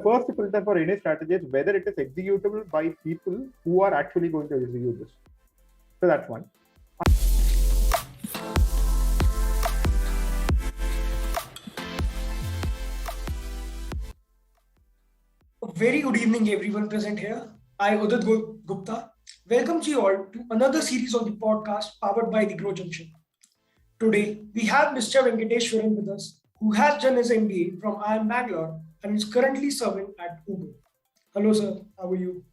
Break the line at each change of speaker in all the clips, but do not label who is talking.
First filter for any strategy is whether it is executable by people who are actually going to execute this. So that's one.
Very good evening, everyone present here. I, Udit Gupta, welcome you all to another series of the podcast powered by the GrowJunction. Today, we have Mr. Venkateswaran with us, who has done his MBA from IIM Bangalore and is currently serving at Uber. Hello, sir. How are you?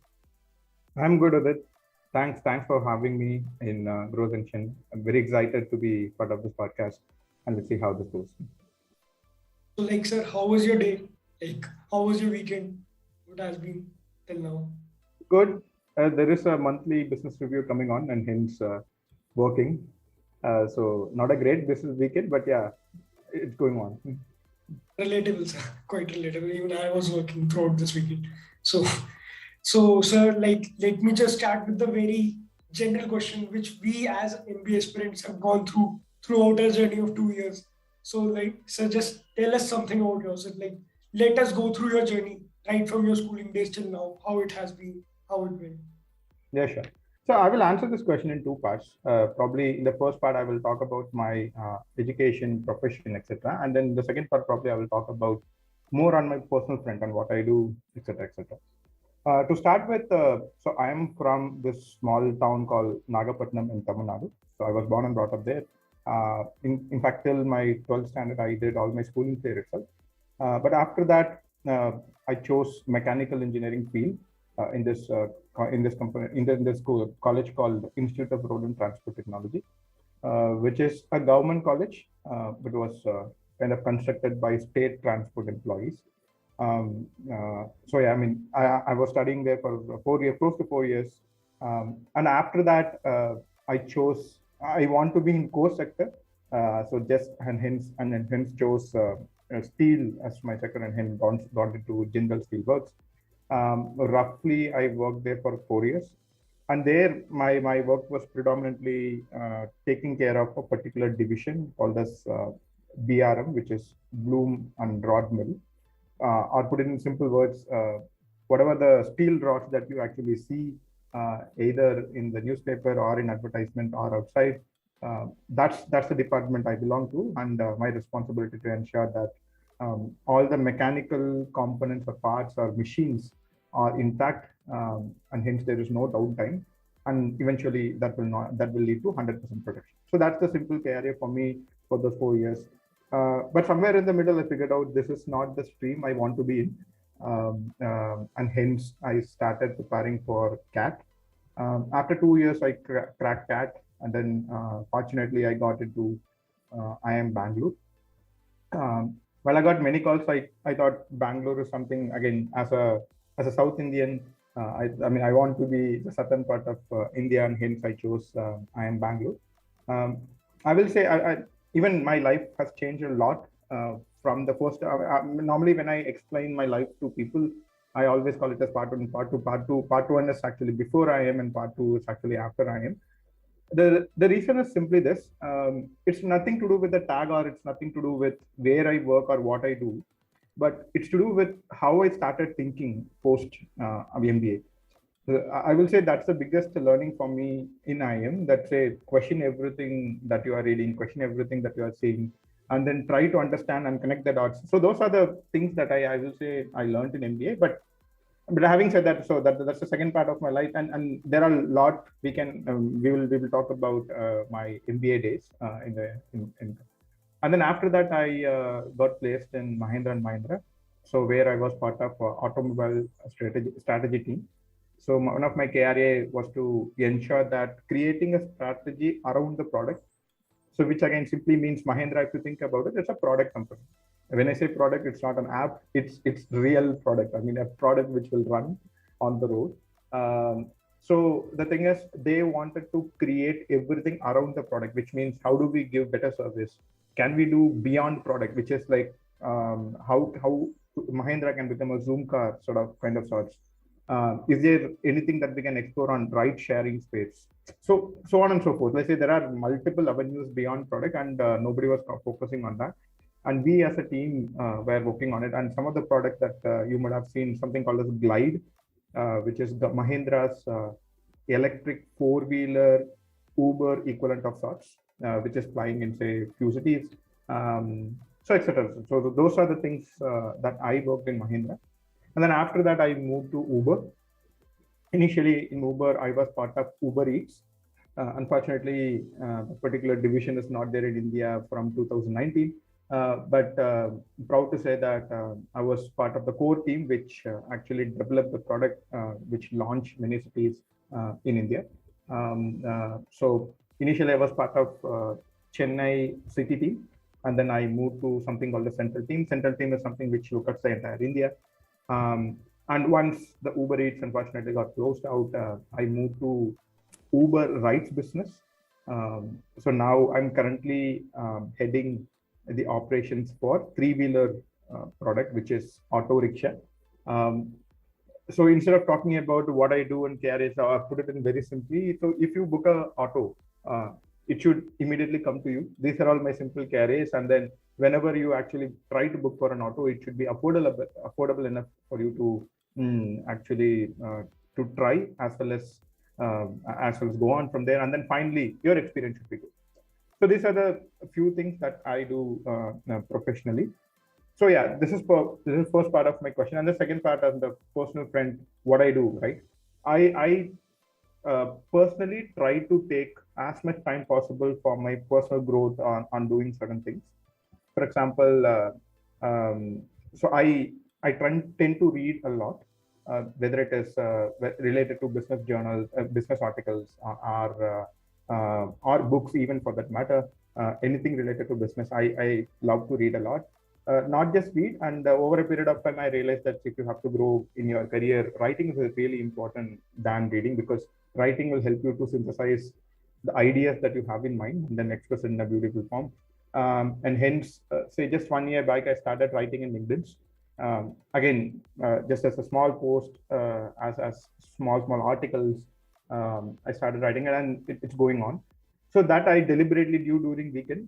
I'm good with it. Thanks for having me in GrowJunction. I'm very excited to be part of this podcast, and let's see how this goes.
So, sir, how was your day? How was your weekend? What has been till now?
Good. There is a monthly business review coming on, and hence working. So not a great business weekend, but yeah, it's going on.
Relatable, sir. Quite relatable. Even I was working throughout this weekend. So, sir, let me just start with the very general question, which we as MBA aspirants have gone throughout our journey of 2 years. So, sir, just tell us something about yourself. Let us go through your journey, right from your schooling days till now, how it has been, how it went.
Yeah, sure. So I will answer this question in two parts. Probably in the first part, I will talk about my education, profession, etc. And then the second part, probably I will talk about more on my personal front and what I do, etc., etc. To start with, so I am from this small town called Nagapattinam in Tamil Nadu. So I was born and brought up there. In fact, till my 12th standard, I did all my schooling there itself. But after that, I chose mechanical engineering field in this company in this college called Institute of Road and Transport Technology, which is a government college, but was kind of constructed by state transport employees. So yeah, I mean, I was studying there for 4 years, close to 4 years, and after that, I want to be in core sector, so just and hence chose steel as my sector, and hence got into General Steel Works. Roughly, I worked there for 4 years, and there my work was predominantly taking care of a particular division called as BRM, which is Bloom and Rod Mill. Or put it in simple words, whatever the steel rods that you actually see either in the newspaper or in advertisement or outside, that's the department I belong to, and my responsibility to ensure that all the mechanical components or parts or machines are intact, and hence there is no downtime, and eventually that will lead to 100% protection. So that's the simple career for me for those 4 years. But somewhere in the middle, I figured out this is not the stream I want to be in. And hence I started preparing for CAT. After 2 years, I cracked CAT, and then fortunately I got into IIM Bangalore. Well, I got many calls. I thought Bangalore is something, again, as a South Indian, I mean, I want to be the southern part of India, and hence I chose IIM Bangalore. I will say even my life has changed a lot from the first. Normally, when I explain my life to people, I always call it as part one, part two, part two. Part one is actually before IIM, and part two is actually after IIM. The reason is simply this: it's nothing to do with the tag, or it's nothing to do with where I work or what I do, but it's to do with how I started thinking post MBA. I will say that's the biggest learning for me in IIM. That say, question everything that you are reading, question everything that you are seeing, and then try to understand and connect the dots. So those are the things that I will say I learned in MBA. But having said that, so that's the second part of my life, and there are a lot we will talk about my MBA days and then after that I got placed in Mahindra and Mahindra, so where I was part of automobile strategy team. So one of my KRA was to ensure that creating a strategy around the product. So which again simply means Mahindra, if you think about it, it's a product company. When I say product, it's not an app, it's real product. I mean, a product which will run on the road. So the thing is, they wanted to create everything around the product, which means how do we give better service? Can we do beyond product, which is like how Mahindra can become a Zoom car kind of sorts. Is there anything that we can explore on ride sharing space? So on and so forth. Let's say there are multiple avenues beyond product, and nobody was focusing on that. And we as a team were working on it. And some of the products that you might have seen, something called as Glide, which is the Mahindra's electric four-wheeler Uber equivalent of sorts, which is flying in, say, few cities. So etc. So those are the things that I worked in Mahindra. And then after that, I moved to Uber. Initially in Uber, I was part of Uber Eats. Unfortunately, a particular division is not there in India from 2019. But proud to say that I was part of the core team, which actually developed the product, which launched many cities in India. So initially, I was part of Chennai city team, and then I moved to something called the central team. Central team is something which looks at the entire India. And once the Uber Eats unfortunately got closed out, I moved to Uber Rides business. So now I'm currently heading the operations for three-wheeler product, which is auto rickshaw. So instead of talking about what I do in KR, I put it in very simply. So if you book a auto, it should immediately come to you. These are all my simple KRAs. And then whenever you actually try to book for an auto, it should be affordable enough for you to actually to try, as well as go on from there. And then finally, your experience should be good. So these are the few things that I do professionally. So yeah, this is first part of my question, and the second part of the personal friend, what I do, right? I personally try to take as much time possible for my personal growth on doing certain things. For example, so I tend to read a lot, whether it is related to business journals, business articles, or books, even for that matter. Anything related to business, I love to read a lot. Not just read, and over a period of time, I realized that if you have to grow in your career, writing is really important than reading, because writing will help you to synthesize the ideas that you have in mind and then express it in a beautiful form. And hence, say just 1 year back, I started writing in LinkedIn. Again, just as a small post, as small articles, I started writing it, and it's going on. So that I deliberately do during weekend.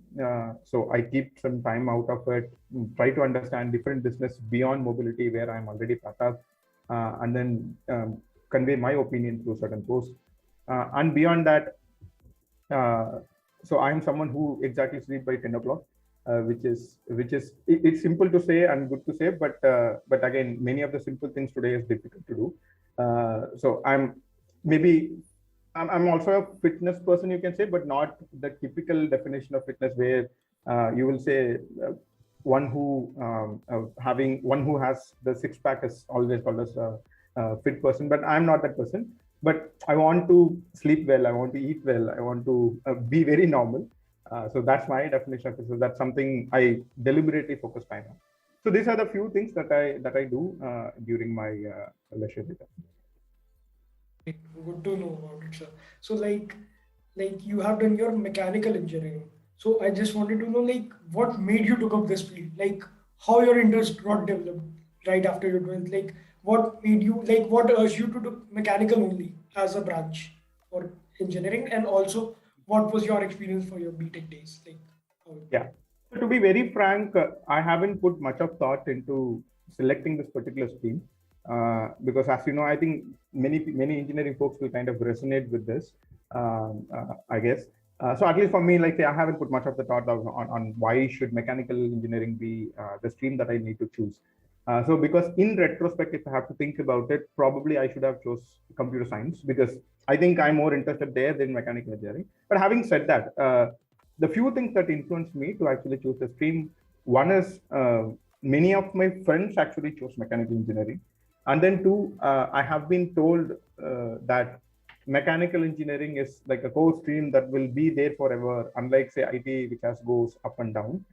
So I keep some time out of it, try to understand different business beyond mobility where I'm already part of, and then convey my opinion through certain posts. And beyond that, so I'm someone who exactly sleep by 10 o'clock, which is it's simple to say and good to say, but again, many of the simple things today is difficult to do. So I'm also a fitness person, you can say, but not the typical definition of fitness where you will say one who has the six pack is always called as a fit person. But I'm not that person. But I want to sleep well, I want to eat well, I want to be very normal. So that's my definition of fitness. That's something I deliberately focus time on. So these are the few things that I do during my leisure time.
Good to know about it, sir. So like you have done your mechanical engineering. So I just wanted to know, like, what made you took up this field? Like, how your interest got developed right after your 12th? Like, what made you, like, what urged you to do mechanical only as a branch or engineering? And also, what was your experience for your BTech days? Like,
yeah. So to be very frank, I haven't put much of thought into selecting this particular stream. Because as you know, I think many engineering folks will kind of resonate with this, I guess. So at least for me, like I haven't put much of the thought on why should mechanical engineering be the stream that I need to choose. So because in retrospect, if I have to think about it, probably I should have chose computer science, because I think I'm more interested there than mechanical engineering. But having said that, the few things that influenced me to actually choose the stream, one is many of my friends actually chose mechanical engineering. And then two, I have been told that mechanical engineering is like a core stream that will be there forever, unlike say IT, which goes up and down.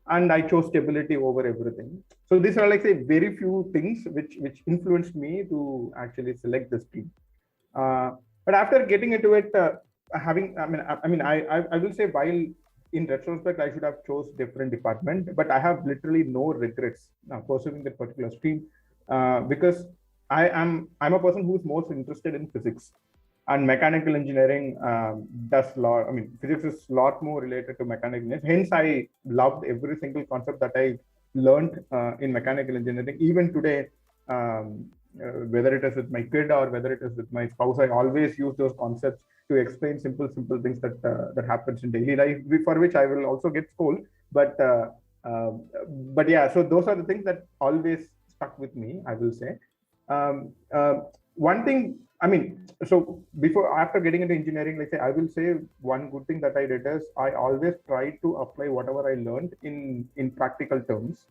And I chose stability over everything. So these are like say very few things which influenced me to actually select this stream. But after getting into it, I will say, while in retrospect I should have chose different department, but I have literally no regrets pursuing that particular stream. Because I'm a person who's most interested in physics. and mechanical engineering does lot. I mean, physics is a lot more related to mechanical engineering. Hence, I loved every single concept that I learned in mechanical engineering. Even today, whether it is with my kid or whether it is with my spouse, I always use those concepts to explain simple things that happens in daily life, for which I will also get scolded. But uh, but yeah, so those are the things that always stuck with me, I will say. One thing, I mean, so after getting into engineering, let's say, I will say one good thing that I did is I always try to apply whatever I learned in practical terms,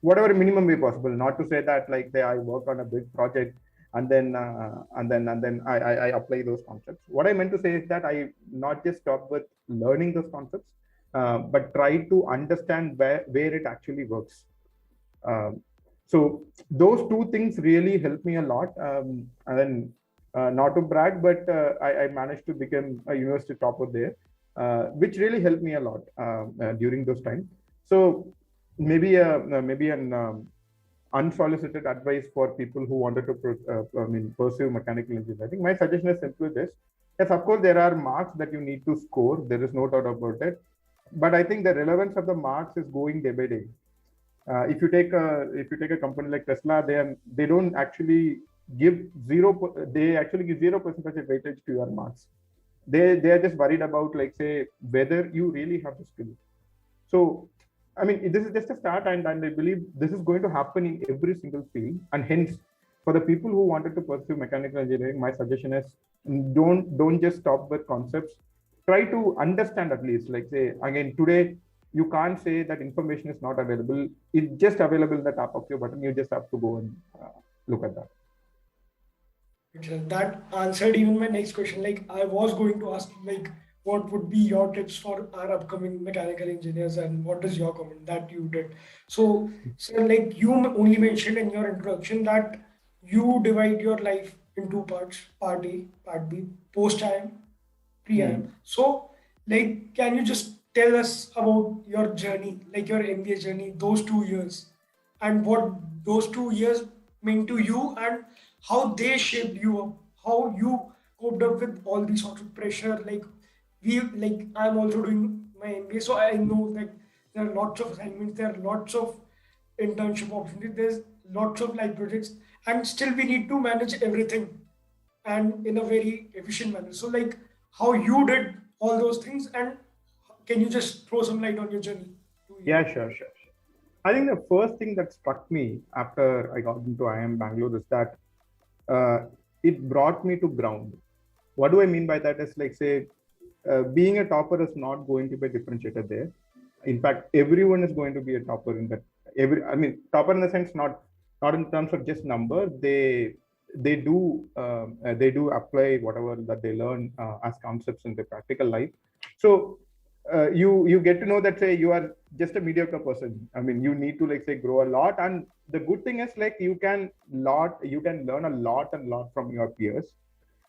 whatever minimum way possible. Not to say that like say I work on a big project and then I apply those concepts. What I meant to say is that I not just stop with learning those concepts, but try to understand where it actually works. So those two things really helped me a lot. And then not to brag, but I managed to become a university topper there, which really helped me a lot during those times. So maybe an unsolicited advice for people who wanted to pursue mechanical engineering. My suggestion is simply this: yes, of course, there are marks that you need to score. There is no doubt about it. But I think the relevance of the marks is going day by day. If you take a company like Tesla, they don't actually give they actually give 0% weightage to your marks. They are just worried about, like, say, whether you really have the skill. So I mean, this is just a start, and I believe this is going to happen in every single field. And hence, for the people who wanted to pursue mechanical engineering, my suggestion is don't just stop with concepts. Try to understand at least. Like, say, again, today you can't say that information is not available. It's just available in the tap of your button. You just have to go and look at that.
That answered even my next question. Like, I was going to ask, like, what would be your tips for our upcoming mechanical engineers, and what is your comment that you did? So like you only mentioned in your introduction that you divide your life in two parts: part A, part B, post IIM, pre IIM. So, like, can you just tell us about your journey, like your MBA journey, those 2 years, and what those 2 years meant to you, and how they shaped you up, how you coped up with all these sorts of pressure? Like I'm also doing my MBA, so I know that there are lots of assignments, there are lots of internship opportunities, there's lots of live projects, and still we need to manage everything and in a very efficient manner. So, like, how you did all those things, and can you just throw some light on your journey?
Yeah, sure. I think the first thing that struck me after I got into IIM Bangalore is that it brought me to ground. What do I mean by that? Is like, say, being a topper is not going to be a differentiator there. In fact, everyone is going to be a topper in that. Topper in the sense not in terms of just number. They do apply whatever that they learn as concepts in their practical life. So you get to know that, say, you are just a mediocre person. I mean, you need to, like, say, grow a lot. And the good thing is, like, you can learn a lot from your peers,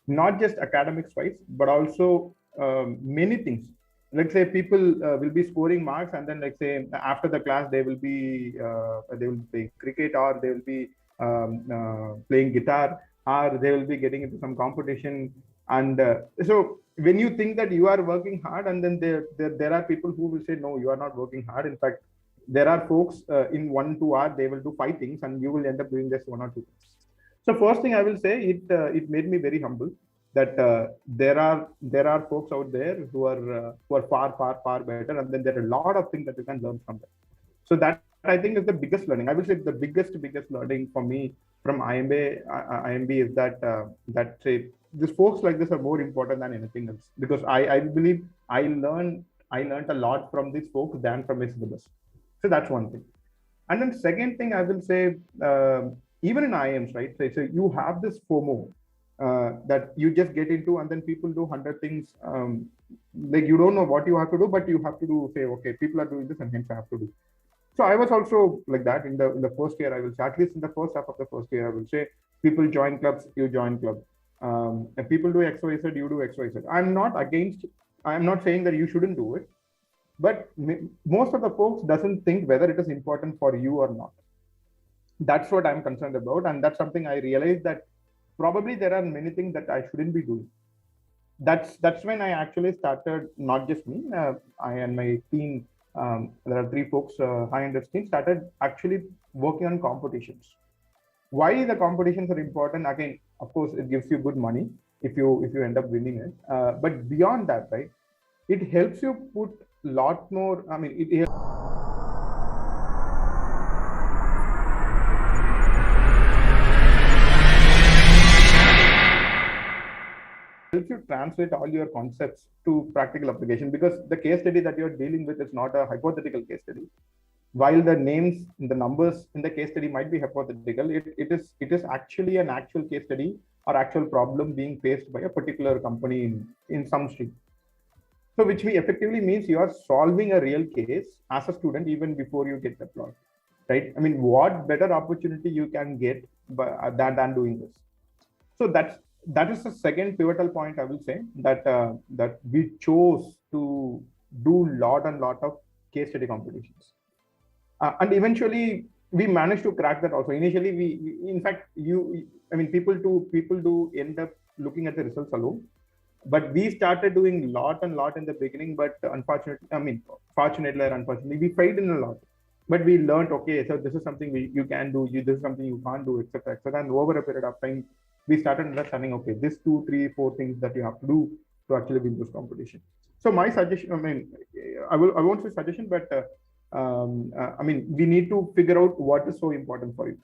not just academics wise, but also many things. Let's say people will be scoring marks, and then, like, say, after the class they will be playing cricket, or they will be playing guitar, or they will be getting into some competition. And so when you think that you are working hard, and then there are people who will say, no, you are not working hard. In fact, there are folks in 1-2 hours they will do 5 things, and you will end up doing just 1 or 2 things. So first thing I will say, it made me very humble that there are folks out there who are far better, and then there are a lot of things that you can learn from them. So that, I think, is the biggest learning. I will say the biggest learning for me from IMB is that say these folks like this are more important than anything else, because I believe I learned a lot from these folks than from my syllabus. So that's one thing. And then second thing I will say, even in IIMs, right? So you have this FOMO that you just get into, and then people do 100 things. Like, you don't know what you have to do, but you have to do, say, okay, people are doing this, and hence I have to do. So I was also like that in the first year. I will say, at least in the first half of the first year, I will say, people join clubs, you join club. If people do XYZ, you do XYZ. I'm not saying that you shouldn't do it, but most of the folks doesn't think whether it is important for you or not. That's what I'm concerned about, and that's something I realized, that probably there are many things that I shouldn't be doing. that's when I actually started, not just me, I and my team, there are three folks, high end team, started actually working on competitions. Why the competitions are important? Again, of course, it gives you good money if you end up winning it, but beyond that, right, it helps you put lot more, I mean, it helps you translate all your concepts to practical application, because the case study that you're dealing with is not a hypothetical case study. While the names, the numbers in the case study might be hypothetical, it is actually an actual case study or actual problem being faced by a particular company in some stream. So which effectively means you are solving a real case as a student even before you get deployed, right? I mean, what better opportunity you can get than doing this? So that is the second pivotal point, I will say, that we chose to do lot and lot of case study competitions, and eventually we managed to crack that also. Initially, we in fact, I mean, people do end up looking at the results alone, but we started doing lot and lot in the beginning. But unfortunately, I mean, fortunately or unfortunately, we failed in a lot. But we learned, okay, so this is something you can do, this is something you can't do, etc., etc. And over a period of time, we started understanding, okay, this 2, 3, 4 things that you have to do to actually win this competition. So my suggestion, I mean, I won't say suggestion, but I mean, we need to figure out what is so important for you.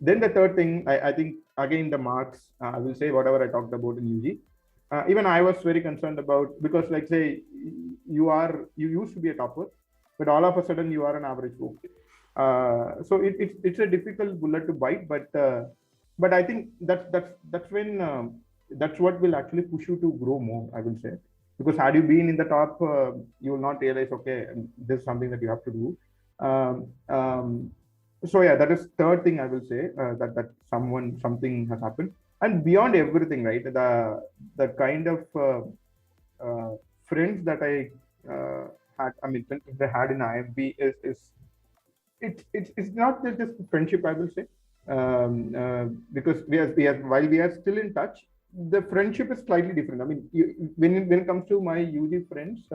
Then the third thing, I think, again, the marks, I will say whatever I talked about in UG. Even I was very concerned about, because like say, you used to be a topper, but all of a sudden you are an average folk. So it's a difficult bullet to bite, but I think that's when that's what will actually push you to grow more, I will say. Because had you been in the top, you will not realize, okay, this is something that you have to do. So yeah, that is third thing I will say, that something has happened. And beyond everything, right, the kind of friends that I had, I mean, friends that I had in IMB is it's not just friendship, I will say, because while we are still in touch, the friendship is slightly different. I mean, when it comes to my UG friends,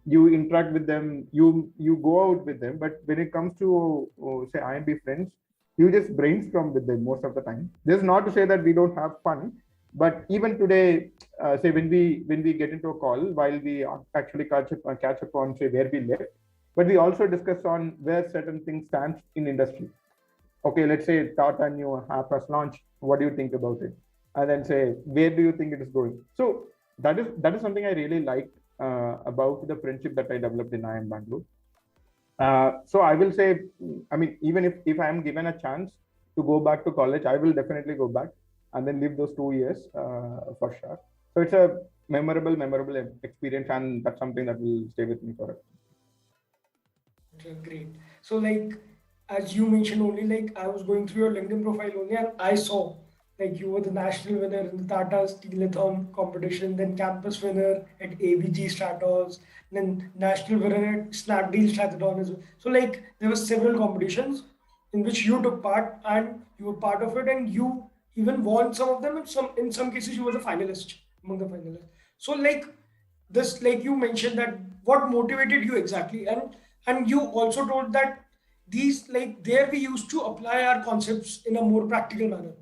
you interact with them, you go out with them, but when it comes to say IMB friends, you just brainstorm with them most of the time. This is not to say that we don't have fun, but even today, say when we get into a call, while we actually catch up on, say, where we left, but we also discuss on where certain things stand in industry. Okay, let's say Tata new app has launched, what do you think about it? And then say, where do you think it is going? So that is something I really liked about the friendship that I developed in IIM Bangalore. So I will say, I mean, even if I am given a chance to go back to college, I will definitely go back and then live those 2 years for sure. So it's a memorable experience, and that's something that will stay with me forever.
Great. So like, as you mentioned, only like I was going through your LinkedIn profile only, and I saw like you were the national winner in the Tata Steelathon competition, then campus winner at ABG Stratos, then national winner at Snapdeal Strathadon as well. So like there were several competitions in which you took part, and you were part of it, and you even won some of them. In some cases you were the finalist among the finalists. So like this, like you mentioned that what motivated you exactly, and you also told that these, like there we used to apply our concepts in a more practical manner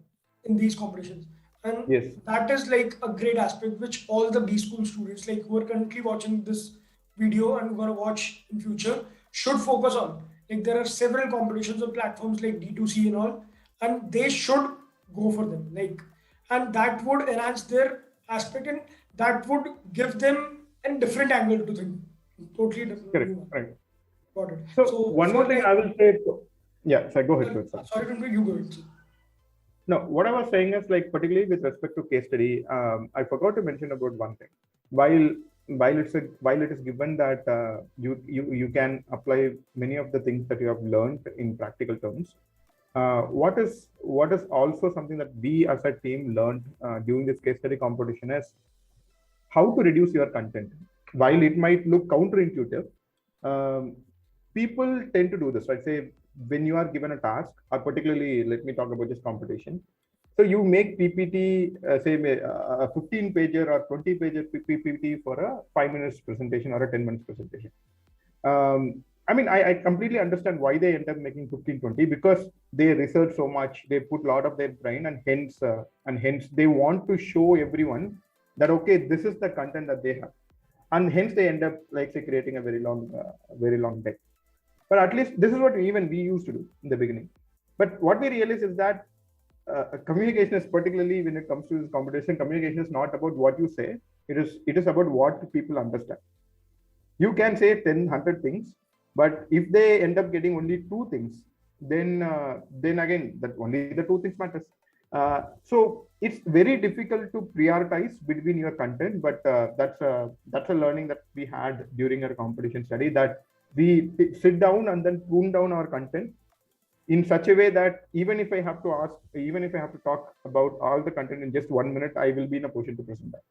in these competitions, and
Yes.
that is like a great aspect which all the B school students like who are currently watching this video and going to watch in future should focus on. Like there are several competitions on platforms like D2C and all, and they should go for them, like, and that would enhance their aspect, and that would give them a different angle to think, totally different.
Correct. Right.
Got it.
So one more thing, like, I will say. Yeah, so go ahead.
Sorry, you go ahead.
No, what I was saying is, like, particularly with respect to case study, I forgot to mention about one thing. While it is given that you can apply many of the things that you have learned in practical terms, what is also something that we as a team learned during this case study competition is how to reduce your content. While it might look counterintuitive, people tend to do this, right? Say when you are given a task, or particularly, let me talk about this competition. So you make PPT, say a 15 pager or 20 pager PPT for a 5 minutes presentation or a 10 minutes presentation. I mean, I completely understand why they end up making 15, 20, because they research so much, they put a lot of their brain, and hence they want to show everyone that, okay, this is the content that they have. And hence they end up, like, say, creating a very long deck. But at least this is what even we used to do in the beginning. But what we realize is that communication is, particularly when it comes to this competition, communication is not about what you say. It is about what people understand. You can say 10, 100 things, but if they end up getting only 2 things, then again, that only the 2 things matters. So it's very difficult to prioritize between your content, but that's a learning that we had during our competition study, that we sit down and then prune down our content in such a way that even if I have to talk about all the content in just 1 minute, I will be in a position to present that.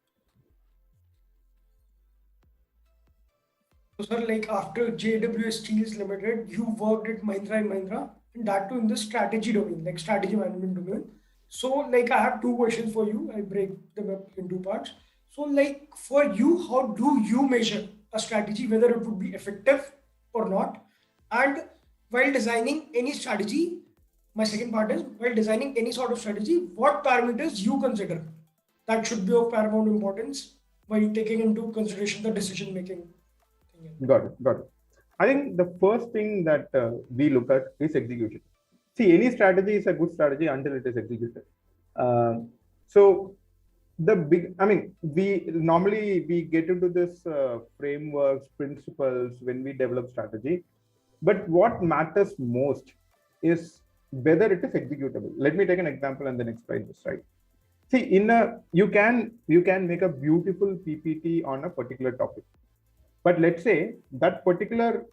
So, sir, like after JWS Steels Limited, you worked at Mahindra & Mahindra, and that too in the strategy domain, like strategy management domain. So, like, I have 2 questions for you. I break them up in 2 parts. So, like, for you, how do you measure a strategy, whether it would be effective or not? And while designing any strategy, my second part is, while designing any sort of strategy, what parameters you consider that should be of paramount importance while taking into consideration the decision making?
Got it. I think the first thing that we look at is execution. See, any strategy is a good strategy until it is executed. So we normally get into this frameworks, principles when we develop strategy. But what matters most is whether it is executable. Let me take an example and then explain this, right? See, you can make a beautiful PPT on a particular topic. But let's say that particular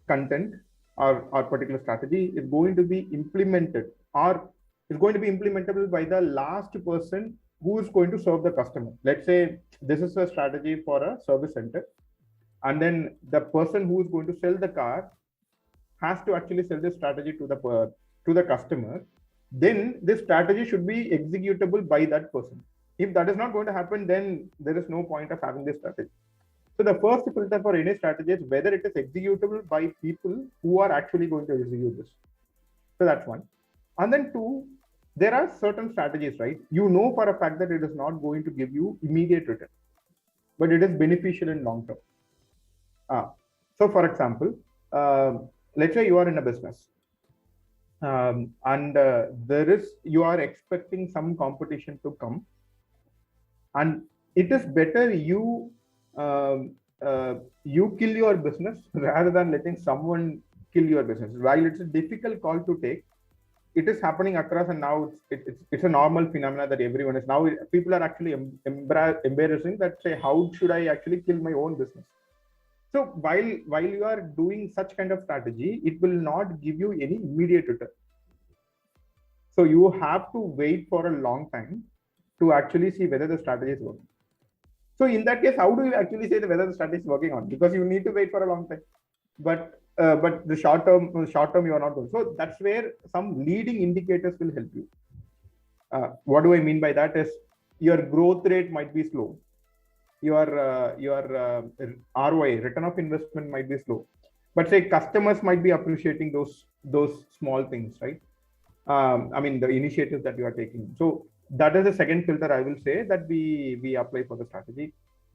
content or particular strategy is going to be implemented, or is going to be implementable by the last person who is going to serve the customer. Let's say this is a strategy for a service center, and then the person who is going to sell the car has to actually sell this strategy to the customer. Then this strategy should be executable by that person. If that is not going to happen, then there is no point of having this strategy. So the first filter for any strategy is whether it is executable by people who are actually going to execute this. So that's one. And then 2, there are certain strategies, right? You know for a fact that it is not going to give you immediate return, but it is beneficial in long term. So for example, let's say you are in a business, and you are expecting some competition to come, and it is better you kill your business rather than letting someone kill your business. While it's a difficult call to take, it is happening across, and now it's a normal phenomena that everyone is now. People are actually embarrassing that, say, how should I actually kill my own business? So while you are doing such kind of strategy, it will not give you any immediate return. So you have to wait for a long time to actually see whether the strategy is working. So in that case, how do you actually say whether the strategy is working on? Because you need to wait for a long time. But the short term you are not going. So that's where some leading indicators will help you. What do I mean by that is your growth rate might be slow. Your ROI, return of investment, might be slow. But say customers might be appreciating those small things, right? I mean, the initiatives that you are taking. So that is the second filter I will say that we apply for the strategy.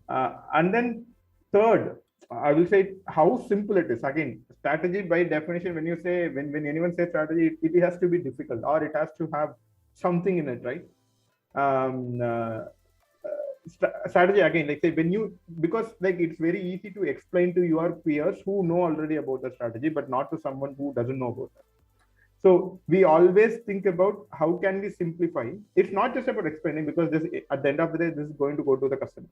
And then third, I will say how simple it is. Again, strategy by definition, when anyone says strategy, it has to be difficult, or it has to have something in it, right? Strategy, again, like say because like it's very easy to explain to your peers who know already about the strategy, but not to someone who doesn't know about that. So we always think about how can we simplify. It's not just about explaining, because this, at the end of the day, this is going to go to the customer.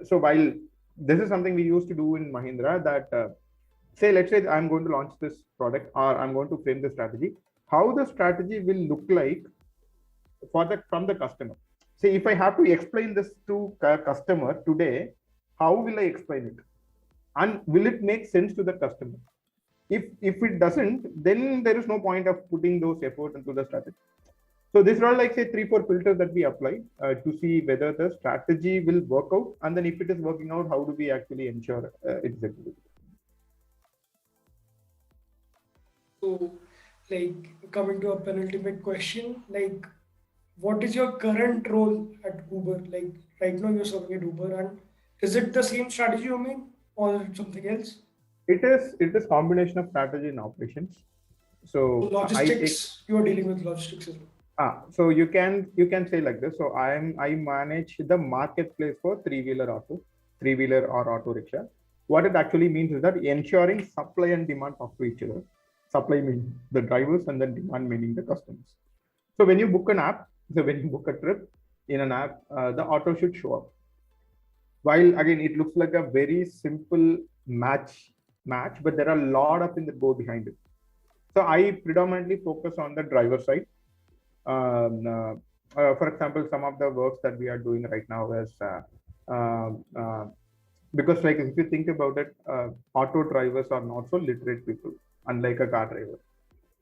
So while this is something we used to do in Mahindra, that say, let's say I'm going to launch this product, or I'm going to frame the strategy, how the strategy will look like from the customer. Say if I have to explain this to a customer today, how will I explain it? And will it make sense to the customer? If it doesn't, then there is no point of putting those effort into the strategy. So these are all like say 3-4 filters that we apply to see whether the strategy will work out, and then if it is working out, how do we actually ensure it's executed.
So, like coming to a penultimate question, like what is your current role at Uber? Like right now you're serving at Uber, and is it the same strategy you mean, or something else?
It is combination of strategy and operations.
So
So I take
logistics, you are dealing with logistics as well.
so you can say like this. So I manage the marketplace for three wheeler or auto rickshaw. What it actually means is that ensuring supply and demand talk to each other. Supply meaning the drivers, and then demand meaning the customers. So when you book an app, so when you book a trip in an app, the auto should show up. While again it looks like a very simple match, but there are a lot of things that go behind it. So I predominantly focus on the driver side. For example, some of the works that we are doing right now is uh, uh, because like if you think about it, auto drivers are not so literate people, unlike a car driver.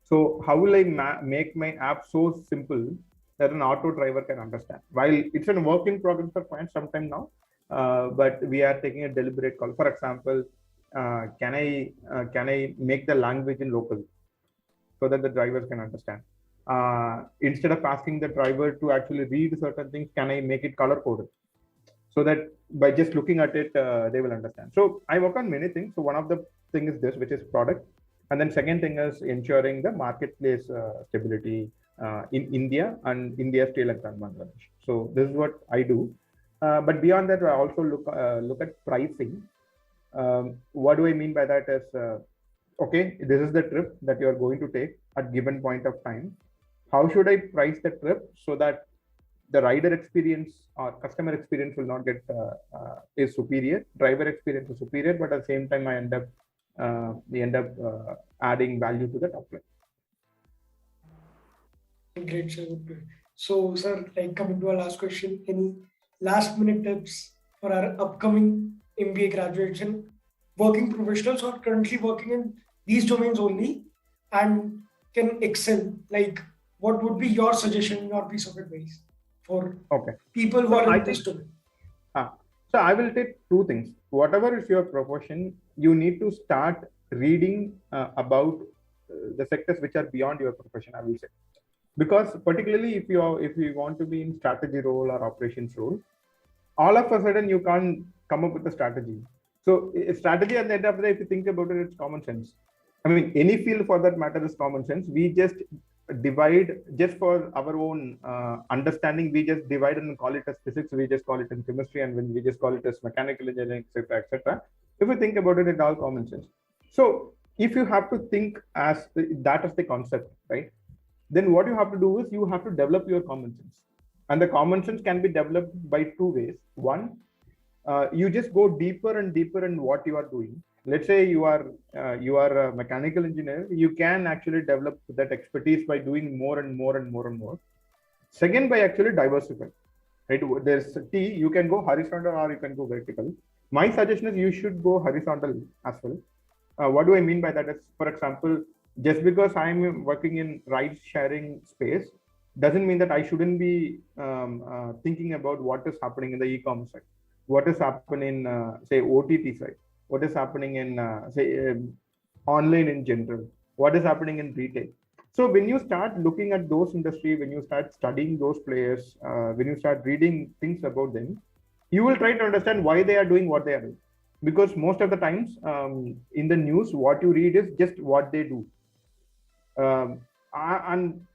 So how will I make my app so simple that an auto driver can understand? While it's a work in progress for quite some time now, but we are taking a deliberate call. For example, can I make the language in local so that the drivers can understand? Instead of asking the driver to actually read certain things, can I make it color coded so that by just looking at it, they will understand? So I work on many things. So one of the thing is this, which is product, and then second thing is ensuring the marketplace stability in India and India, Sri Lanka, and Bangladesh. So this is what I do. But beyond that, I also look at pricing. What do I mean by that is, okay, this is the trip that you are going to take at given point of time. How should I price the trip so that the rider experience or customer experience will not get is superior, driver experience is superior, but at the same time we end up adding value to the top line.
Great, sir. So, sir, like coming to our last question, any last minute tips for our upcoming MBA graduation, working professionals who are currently working in these domains only and can excel? Like, what would be your suggestion, your piece of advice for
Okay.
people who
So
are
I
in this
think
domain?
so I will take two things. Whatever is your profession, you need to start reading about the sectors which are beyond your profession, I will say. Because particularly if you want to be in strategy role or operations role, all of a sudden you can't come up with a strategy. So strategy at the end of the day, if you think about it, it's common sense. I mean, any field for that matter is common sense. We just divide just for our own understanding. We just divide and call it as physics. We just call it in chemistry, and when we just call it as mechanical engineering, etc., etc. If you think about it, it's all common sense. So if you have to think as that as the concept, right? Then what you have to do is you have to develop your common sense, and the common sense can be developed by two ways. One, you just go deeper and deeper in what you are doing. Let's say you are a mechanical engineer, you can actually develop that expertise by doing more and more and more and more. Second, by actually diversifying, right? There's T, you can go horizontal or you can go vertical. My suggestion is you should go horizontal as well. What do I mean by that is, for example, just because I'm working in ride sharing space doesn't mean that I shouldn't be thinking about what is happening in the e-commerce side, what is happening in say OTT side, what is happening in say online in general, what is happening in retail. So when you start looking at those industry, when you start studying those players, when you start reading things about them, you will try to understand why they are doing what they are doing. Because most of the times in the news, what you read is just what they do. And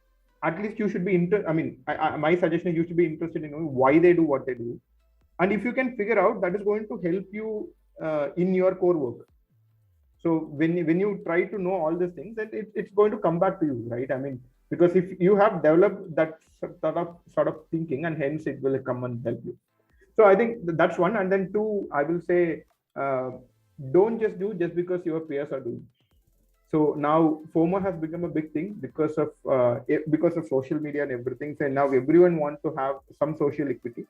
at least you should be my suggestion is you should be interested in knowing why they do what they do, and if you can figure out, that is going to help you in your core work. So when you try to know all these things, then it's going to come back to you, right? I mean, because if you have developed that sort of thinking, and hence it will come and help you. So I think that's one. And then two, I will say, don't just do just because your peers are doing. So now FOMO has become a big thing because of social media and everything. So now everyone wants to have some social equity.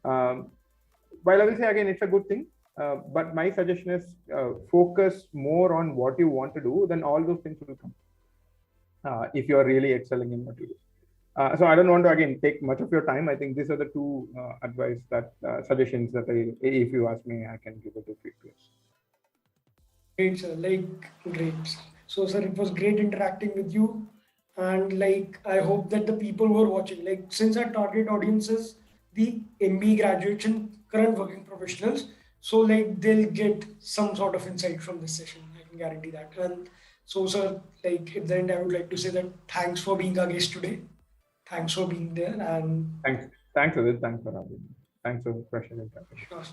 While I will say again, it's a good thing. But my suggestion is focus more on what you want to do, then all those things will come. If you are really excelling in what you do. So I don't want to again take much of your time. I think these are the two advice that suggestions that if you ask me, I can give it to people.
Great, sir. Great. So, sir, it was great interacting with you. And I hope that the people who are watching, since our target audience is the MBA graduates and current working professionals, so they'll get some sort of insight from this session. I can guarantee that. And so, sir, at the end, I would like to say that thanks for being our guest today. Thanks for being there. And
thanks, Adit. Thanks for having me. Thanks for the question.
Sure.